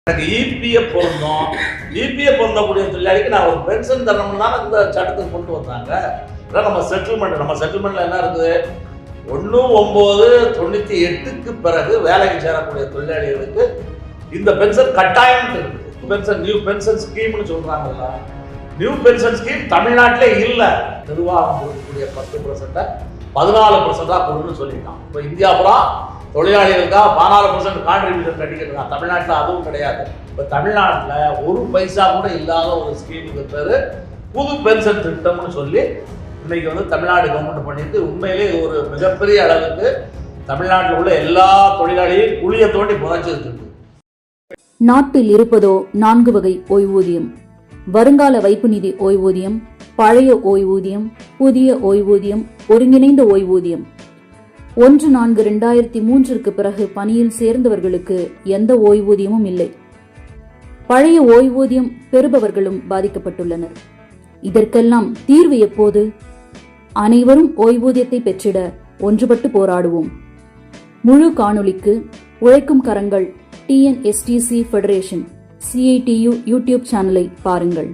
எனக்கு EPF பொருந்தோம். EPF பொருந்தக்கூடிய தொழிலாளிக்கு நான் ஒரு பென்ஷன் தரணும்னு தான் இந்த சட்டத்துக்கு கொண்டு வந்தாங்க. அதான் நம்ம செட்டில்மெண்ட்ல என்ன இருக்குது, 1/9/98க்கு பிறகு வேலைக்கு சேரக்கூடிய தொழிலாளிகளுக்கு இந்த பென்ஷன் கட்டாயம் இருக்குது. நியூ பென்ஷன் ஸ்கீம்னு சொல்றாங்கல்ல, நியூ பென்ஷன் ஸ்கீம் தமிழ்நாட்டிலே இல்லை. நிர்வாகம் கொடுக்கக்கூடிய 10% 14% கொடுன்னு சொல்லிட்டான். இப்போ இந்தியா பூரா தொழிலாளிகளுக்காக 14% கான்ட்ரிபியூஷன் கட்டிக்கிட்டு தமிழ்நாட்டில் அதுவும் கிடையாது. இப்போ தமிழ்நாட்டில் ஒரு பைசா கூட இல்லாத ஒரு ஸ்கீமுக்கு பேர் புது பென்ஷன் திட்டம்னு சொல்லி இன்னைக்கு தமிழ்நாடு கவர்மெண்ட் பண்ணிட்டு உண்மையிலே ஒரு மிகப்பெரிய அளவுக்கு தமிழ்நாட்டில் உள்ள எல்லா தொழிலாளியும் குழியை தோண்டி புதைச்சிருக்கு. நாட்டில் இருப்பதோ 4 வகை ஓய்வூதியம்: வருங்கால வைப்பு நிதி ஓய்வூதியம், பழைய ஓய்வூதியம், புதிய ஓய்வூதியம், ஒருங்கிணைந்த ஓய்வூதியம். 1/4/2003 பிறகு பணியில் சேர்ந்தவர்களுக்கு எந்த ஓய்வூதியமும் இல்லை. பழைய ஓய்வூதியம் பெறுபவர்களும் பாதிக்கப்பட்டுள்ளனர். இதற்கெல்லாம் தீர்வு எப்போது? அனைவரும் ஓய்வூதியத்தை பெற்றிட ஒன்றுபட்டு போராடுவோம். முழு காணொளிக்கு உழைக்கும் கரங்கள் TNSTC ஃபெடரேஷன் CITU யூடியூப் சேனலை பாருங்கள்.